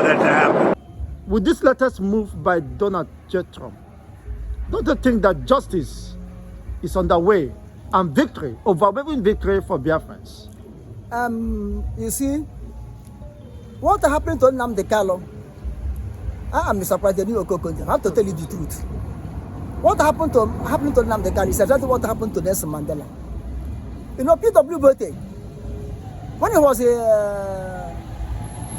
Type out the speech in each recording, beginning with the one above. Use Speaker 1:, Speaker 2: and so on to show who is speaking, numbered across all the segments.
Speaker 1: that to happen.
Speaker 2: With this latest move by Donald J. Trump, don't you think that justice is underway and victory, overwhelming victory for Biafrans?
Speaker 3: You see, what happened to Nnamdi Kanu? I am surprised that you I have to tell you the truth. What happened to Nnamdi Kanu is exactly what happened to Nelson Mandela. You know, PWBT, when it was a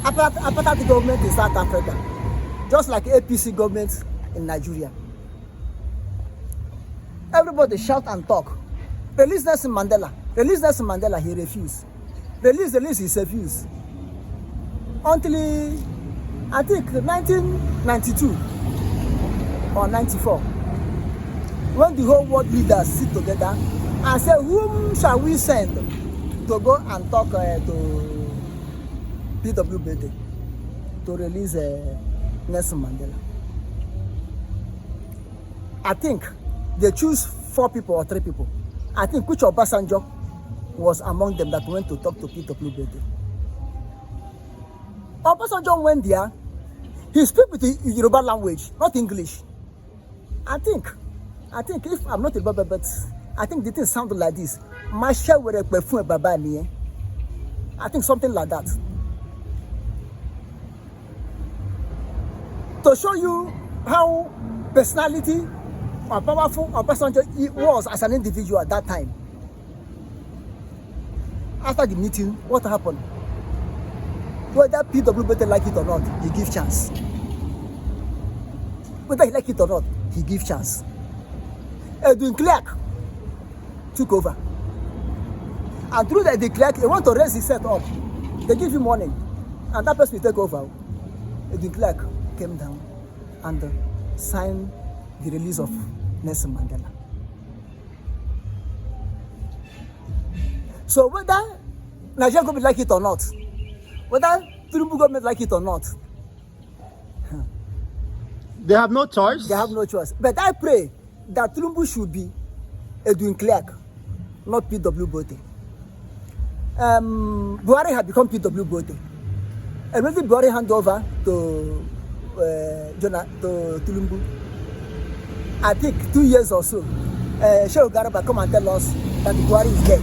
Speaker 3: apartheid government in South Africa, just like APC government in Nigeria, everybody shout and talk. Release Nelson Mandela. Release Nelson Mandela. He refused. Release, he refused. Until I think 1992 or 94, when the whole world leaders sit together and say, whom shall we send to go and talk to PWBT to release Nelson Mandela? I think they choose 4 people or 3 people. I think which Obasanjo was among them that went to talk to PWBT. Obasanjo went there. He speak with the Yoruba language, not English. I think if I'm not a Baba, but I think the thing sounded like this. I think something like that. To show you how personality or powerful Obasanjo was as an individual at that time. After the meeting, what happened? Whether PWBT like it or not, he give chance. Whether he like it or not, he give chance. Edwin Clark took over. And through that, the Clark, he want to raise his set up. They give him money. And that person will take over. Edwin Clark came down and signed the release of Nelson Mandela. So whether Nigeria government like it or not, whether Rrump government like it or not,
Speaker 2: They have no choice.
Speaker 3: they have no choice. But I pray that Rrump should be Edwin Clark, not PWBT. Buhari had become PWBT. And when Buhari hand over to Rrump, I think 2 years or so, Shehu Garba come and tell us that Buhari is dead.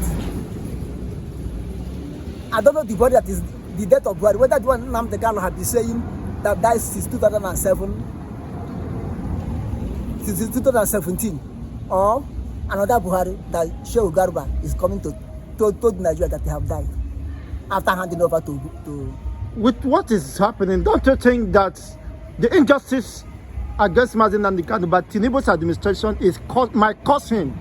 Speaker 3: I don't know the body that is the death of Buhari, whether the one Nnamdi Kanu had been saying that died since 2017, or another Buhari that Shehu Garba is coming to told Nigeria that they have died after handing over to.
Speaker 2: With what is happening, don't you think that the injustice against Nnamdi Kanu by Tinubu's administration might cost him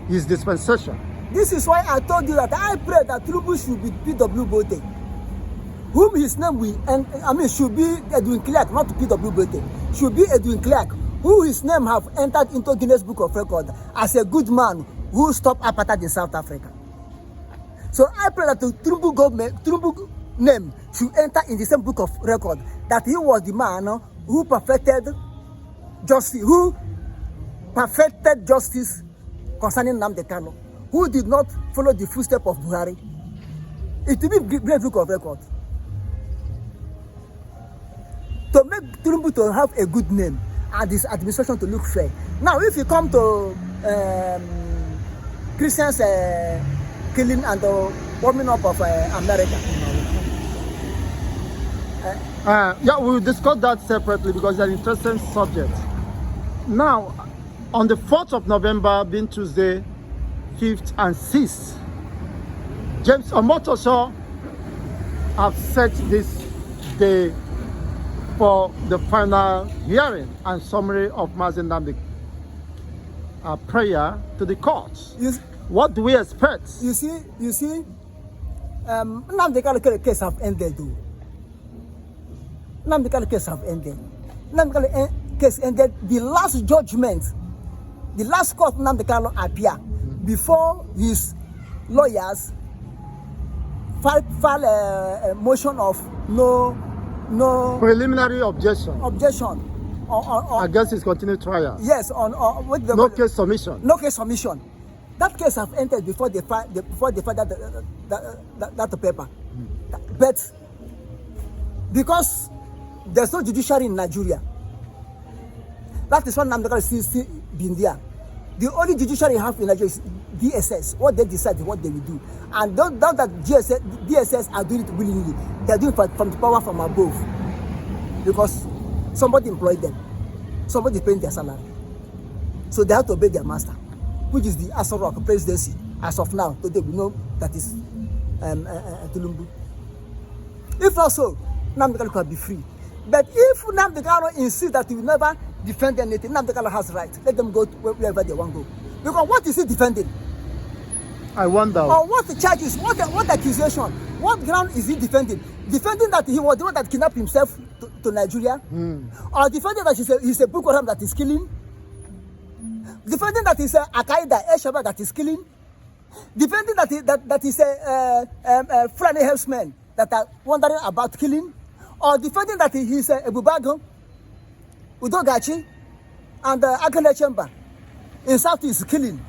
Speaker 2: his dispensation?
Speaker 3: This is why I told you that I pray that Tinubu should be PWBT, whom his name will, should be Edwin Clark, not PWBT, should be Edwin Clark, who his name have entered into Guinness Book of Record as a good man who stopped apartheid in South Africa. So I pray that the Tinubu name should enter in the same book of record, that he was the man who perfected justice concerning Nnamdi Kanu, who did not follow the footsteps of Buhari. It will be great book of record. To make Tinubu to have a good name and this administration to look fair. Now, if you come to Christians killing and warming up of America.
Speaker 2: Yeah, we'll discuss that separately because it's an interesting subject. Now, on the 4th of November, being Tuesday, 5th and 6th, James Omotosho have set this day for the final hearing and summary of Mazi Nnamdi prayer to the courts. What do we expect?
Speaker 3: You see, Nnamdi Kanu case have ended though. Nnamdi Kanu case have ended. Nnamdi Kanu case ended. The last judgment, the last court Nnamdi Kanu appear before his lawyers file a motion of no
Speaker 2: preliminary objection
Speaker 3: on
Speaker 2: against his continued trial.
Speaker 3: Yes,
Speaker 2: no case submission.
Speaker 3: No case submission. That case have entered before they file that paper. But because there's no judiciary in Nigeria. That is why Nnamdi Kanu still been there. The only judiciary you have in Nigeria is DSS. What they decide is what they will do. And don't doubt that DSS are doing it willingly. They are doing it from the power from above. Because somebody employed them. Somebody paying their salary. So they have to obey their master, which is the Aso Rock presidency. As of now, today we know that is Tulumbu. If not so, Nnamdi Kanu can be free. But if Nnamdi Kanu insists that he will never defend anything, Nnamdi Kanu has right. Let them go wherever they want to go. Because what is he defending?
Speaker 2: I wonder.
Speaker 3: Or what the charges? What accusation? What ground is he defending? Defending that he was the one that kidnapped himself to Nigeria? Or defending that he's a Boko Haram that is killing? Defending that he's a Al-Qaeda, El-Shabaab that is killing? Defending that he's a Fulani herdsmen that are wondering about killing? Or defending that he's a Bubago, Udogachi, and Agane Chamber in Southeast killing?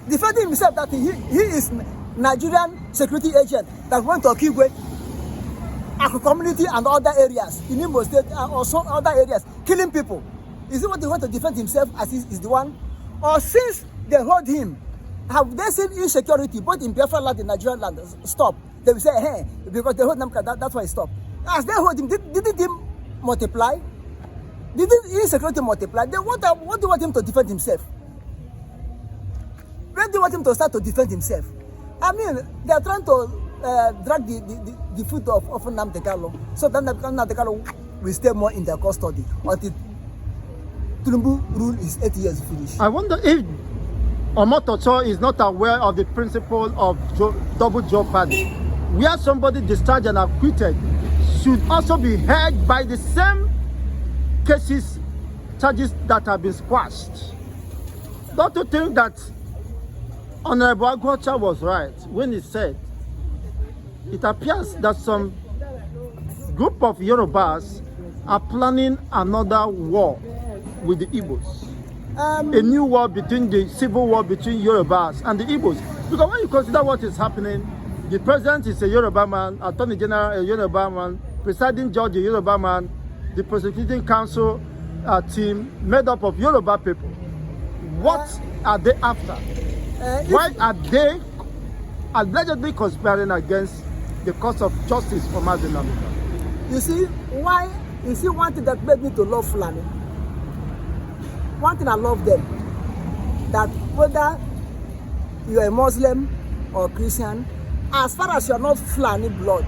Speaker 3: Defending himself that he is Nigerian security agent that went to Okigwe, Aku community and other areas in Imo State or some other areas, killing people. Is it what he wants to defend himself as he is the one? Or since they hold him, have they seen insecurity both in Biafra land and Nigerian land stop? They will say, hey, because they hold him, that's why he stopped. As they hold him, didn't he multiply? Didn't insecurity multiply? Then what do you want him to defend himself? When do you want him to start to defend himself? I mean, they are trying to drag the foot of Nnamdi Kanu, so that Nnamdi Kanu will stay more in their custody until Tulumbu rule is 8 years finished.
Speaker 2: I wonder if Omotocho is not aware of the principle of double jeopardy, where somebody discharged and acquitted should also be heard by the same charges that have been squashed. Don't you think that Honorable Agwacha was right when he said it appears that some group of Yorubas are planning another war with the Igbos? A new war between the civil war between Yorubas and the Igbos. Because when you consider what is happening, the president is a Yoruba man, Attorney General a Yoruba man, presiding judge a Yoruba man, the prosecuting council team made up of Yoruba people. What are they after? Why are they allegedly conspiring against the cause of justice for Nnamdi Kanu?
Speaker 3: You see, one thing that made me to love Fulani? One thing I love them, that whether you are a Muslim or Christian, as far as you are not Fulani blood,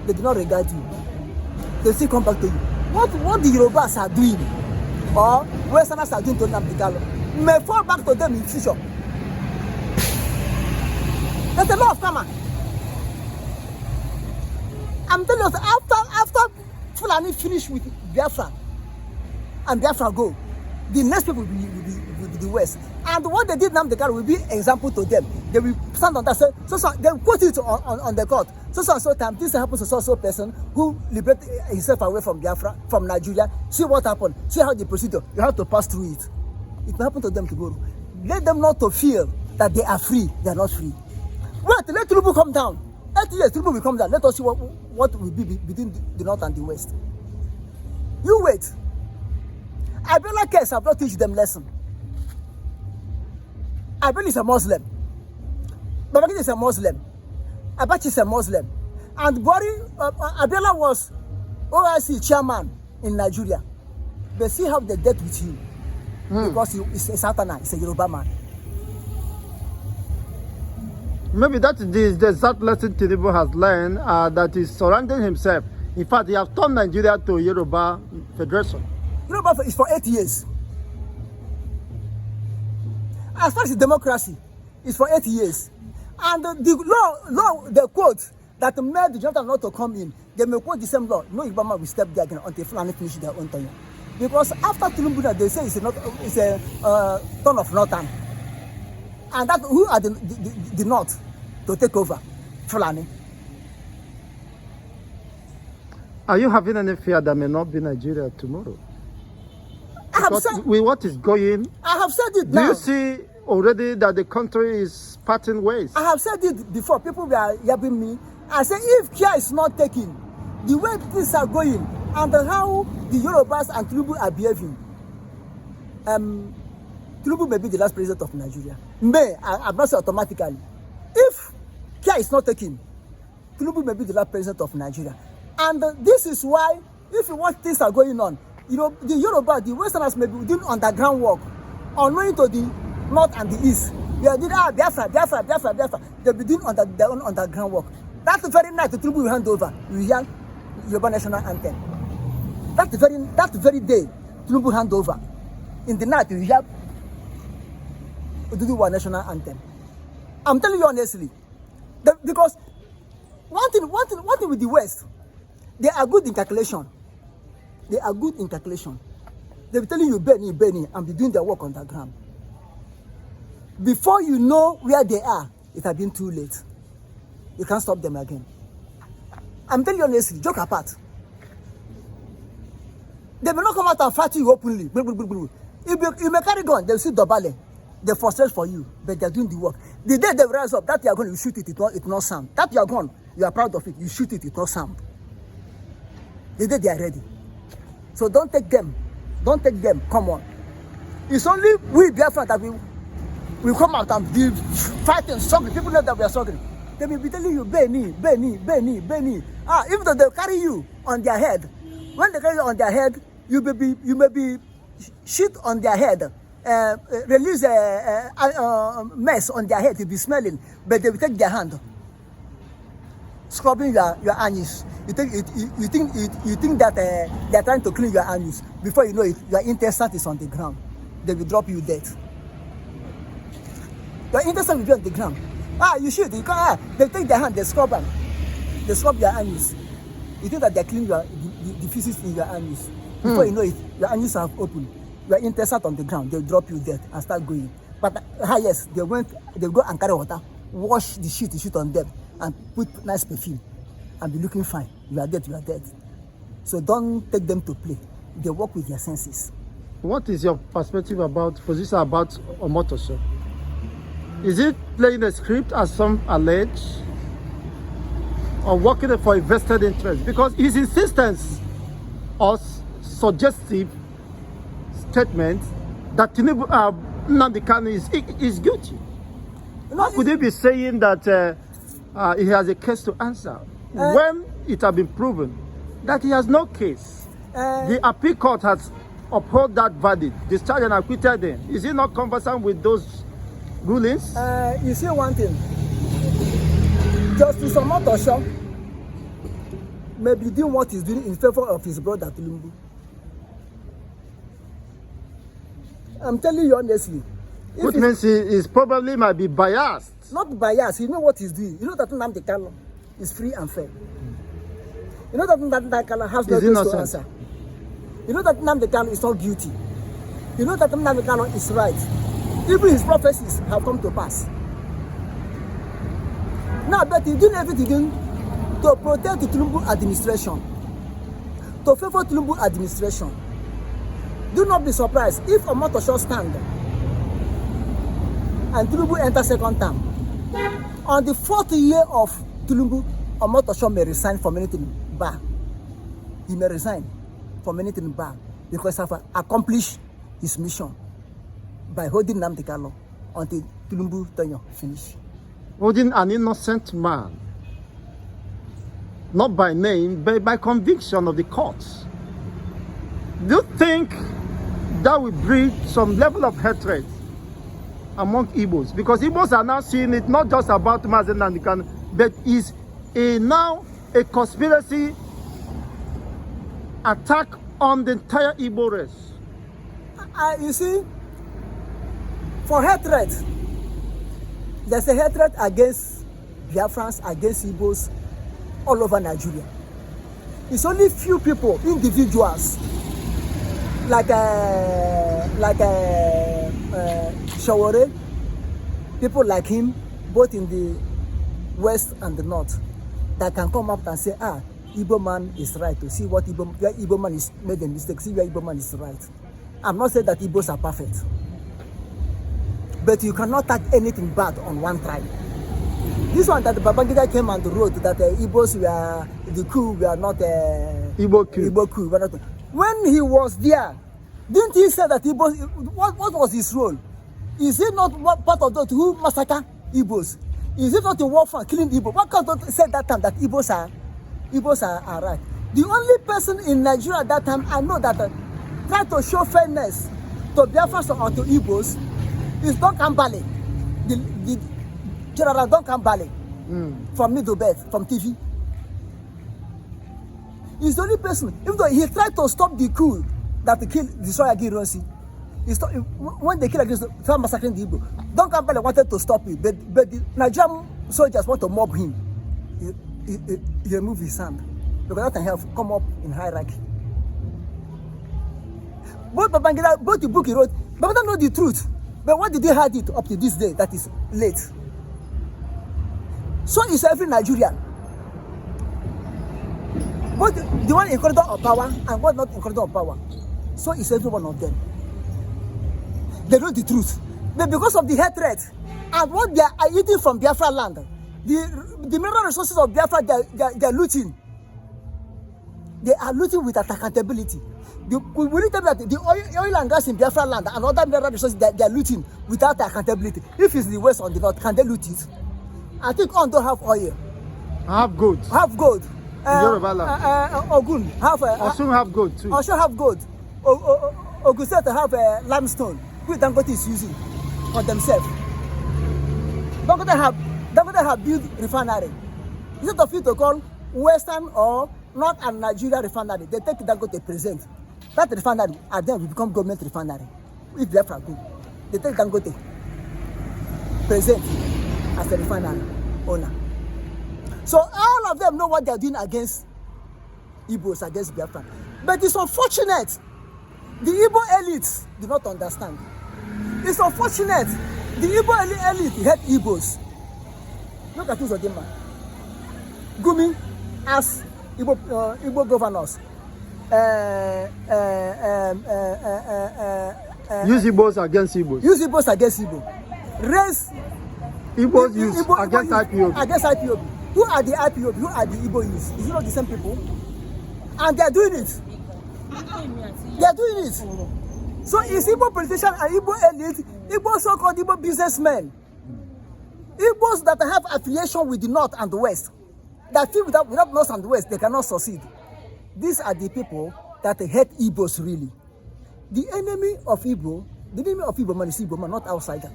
Speaker 3: they do not regard you. They still come back to you. What the Yorubas are doing, or Westerners are doing to Nnamdi Kanu, may fall back to them in future. There's a lot of karma. I'm telling you, after Fulani finish with Biafra and Biafra go, the next people will be the West. And what they did Nnamdi Kanu will be example to them. They will stand on that, so they will quote it on the court. So time, this happens to so person who liberated himself away from Biafra, from Nigeria. See what happened. See how the procedure. You have to pass through it. It will happen to them tomorrow. Let them not to feel that they are free. They are not free. Wait, let Tulumbu come down. 8 years, Tulumbu will come down. Let us see what will be between the North and the West. You wait. Abiola case have not teach them lesson. Abiola is a Muslim. Babangida is a Muslim. Abacha is a Muslim. And Abiola was OIC chairman in Nigeria. They see how they dealt with him. Because he is a Satana, he's a Yoruba man.
Speaker 2: Maybe that is the exact lesson Tinubu has learned, that is surrounding himself. In fact, he has turned Nigeria to Yoruba Federation.
Speaker 3: Yoruba is for 8 years. As far as democracy, it's for 8 years. And the law, the quote that made the Jonathan not to come in, they may quote the same law. No Yoruba man will step there again until Fulani finish their own time. Because after Tulumbu, they say it's a turn of Northern. And that who are the North to take over? Fulani.
Speaker 2: Are you having any fear that may not be Nigeria tomorrow? With what is going,
Speaker 3: I have said it now.
Speaker 2: Do you see already that the country is parting ways?
Speaker 3: I have said it before. People were yabbing me. I say if care is not taken, the way things are going, and how the Yorubas and Tinubu are behaving, Tinubu may be the last president of Nigeria. I'm not saying automatically. If care is not taken, Tinubu may be the last president of Nigeria. And this is why, if you want things are going on, the Yoruba, the Westerners may be doing underground work, unknowing to the north and the east. They are doing Biafra. They'll be doing their own underground work. That's the very night the Tinubu will hand over. You hear Yoruba national anthem. That's the very day Tinubu hand over. In the night you hear Yoruba national anthem. I'm telling you honestly, because one thing with the West, they are good in calculation. They are good in calculation. They'll be telling you Benny, and be doing their work on the ground. Before you know where they are, it has been too late. You can't stop them again. I'm telling you honestly, joke apart. They may not come out and fight you openly. If you may carry gun, they'll see Dobale. They frustrate for you, but they're doing the work. The day they rise up, that you are going, you shoot it, it not sound. That you are gone, you are proud of it, you shoot it, it not sound. The day they are ready. So don't take them, come on. It's only we Biafra that we come out and be fighting, struggling. People know that we are struggling. They will be telling you, Benny. Even though they carry you on their head, when they carry you on their head, you may be shit on their head, release a mess on their head, you'll be smelling, but they will take their hand, scrubbing your anus. You think that they're trying to clean your anus. Before you know it, your intestine is on the ground. They will drop you dead. Your intestine will be on the ground. You shoot. You can't. They take their hand, they scrub them. They scrub your anus. You think that they clean the feces in your anus. Before you know it, your anus have opened. Your intestine on the ground. They'll drop you dead and start going. But yes, they go and carry water, wash the shit on them, and put nice perfume, and be looking fine. You are dead. So don't take them to play. They work with their senses.
Speaker 2: What is your perspective position about Omotosho? Is it playing a script as some allege, or working for a vested interest? Because his insistence or suggestive statement that Nnamdi Kanu is guilty. How could he be saying that he has a case to answer when it has been proven that he has no case? The appeal court has upheld that verdict, discharged and acquitted him. Is he not conversant with those rulings?
Speaker 3: You see one thing, Justice Omotosho may be doing what he's doing in favor of his brother Tinubu. I'm telling you honestly.
Speaker 2: Which means he is probably might be biased.
Speaker 3: Not biased, he knows what he's doing. You know that Nnamdi Kanu is free and fair. You know that Nnamdi Kanu has no case to answer. You know that Nnamdi Kanu is not guilty. You know that Nnamdi Kanu is right. Even his prophecies have come to pass. Now, but he's doing everything to protect the Tinubu administration, to favor Tinubu administration. Do not be surprised if Omotosho stand and Tinubu enter second term. On the 4th year of Tinubu, Omotosho may resign from anything bad. He may resign from anything bad because he has accomplished his mission by holding Nnamdi Kanu until Tinubu tenure finish.
Speaker 2: Holding an innocent man, not by name, but by conviction of the courts. Do you think that will breed some level of hatred among Igbos? Because Igbos are now seeing it not just about Nnamdi Kanu, but is now a conspiracy attack on the entire Igbo race.
Speaker 3: You see, for hatred, there's a hatred against Biafrans, against Igbos all over Nigeria. It's only few people, individuals, like Shawore, people like him, both in the west and the north, that can come up and say, Igbo man is right, to see what where Igbo man is made a mistake, see where Igbo man is right. I'm not saying that Igbos are perfect, but you cannot add anything bad on one tribe. This one that Babangida came and wrote that Igbos were the coup, we are not
Speaker 2: Igbo coup.
Speaker 3: Igbo coup. When he was there, didn't he say that Igbos, what was his role? Is he not part of those who massacre Igbos? Is it not a war for killing Igbo? What can't say that time that Igbos are right? The only person in Nigeria at that time I know that tried to show fairness to Biafrans or to Igbos is Duncan Bale, the General Duncan Bale from Middlebelt, from TV. He's the only person, even though he tried to stop the coup that destroyed Aguirre. When they killed against start massacring the Igbo, Duncan Bale wanted to stop it, but the Nigerian soldiers want to mob him. He removed his hand because that can help come up in hierarchy. Both Babangida, both the book he wrote, Babangida know the truth, but why did they hide it up to this day that is late? So is every Nigerian. Both the one in corridor of power and one not in corridor of power. So is every one of them. They know the truth. But because of the hatred and what they are eating from Biafra land, the mineral resources of Biafra, they are looting. They are looting without accountability. We need to tell that the oil and gas in Biafra land and other mineral resources, they are looting without accountability. If it's the west or the north, can they loot it? I think on don't have oil.
Speaker 2: Have gold.
Speaker 3: Have gold.
Speaker 2: Ogun
Speaker 3: have
Speaker 2: Osun have gold too.
Speaker 3: Osun have gold. Ogun State have limestone, which Dangote is using for themselves. Dangote have built refinery. Instead of you to call Western or North and Nigeria refinery, they take Dangote present. That refinery and then will become government refinery. If Biafra go, they take Dangote present as a refinery owner. So all of them know what they are doing against Igbos, against Biafra. But it's unfortunate the Igbo elites do not understand. It's unfortunate the Igbo elite hate Igbos. Look at Uzodimma. Gumi asked Igbo governors.
Speaker 2: Use Igbos against Igbos.
Speaker 3: Use Igbos against Igbo. Raise
Speaker 2: Igbos use against IPOB.
Speaker 3: Against IPOB. Who are the IPOB? Who are the Igbo youths? Is it not the same people? And they are doing it. They are doing it. So is Igbo politician and Igbo elite, Igbo so-called Igbo businessmen, Igbos that have affiliation with the North and the West, that feel without North and the West, they cannot succeed. These are the people that hate Igbos really. The enemy of Igbo man is Igbo man, not outsider.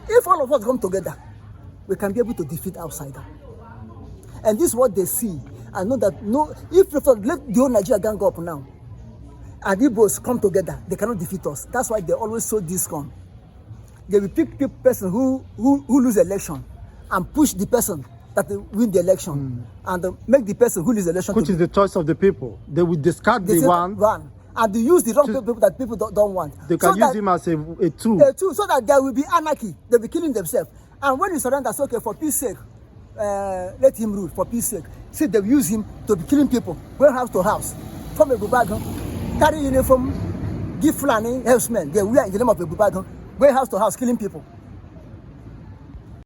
Speaker 3: If all of us come together, we can be able to defeat outsider. And this is what they see. I know that if let the whole Nigeria gang up now, and Igbos come together, they cannot defeat us. That's why they always sow discount. They will pick person who lose election and push the person that win the election and make the person who lose the election.
Speaker 2: Which is the choice of the people. They will discard the one.
Speaker 3: And they use the wrong people that people don't want.
Speaker 2: They can use him as a tool.
Speaker 3: A tool, so that there will be anarchy. They'll be killing themselves. And when you surrender, say, okay, for peace sake, let him rule, for peace sake. See, they use him to be killing people, going house to house. From a Bubagan, carry uniform, give Fulani, herdsmen, they wear in the name of a Bubagan, going house to house, killing people.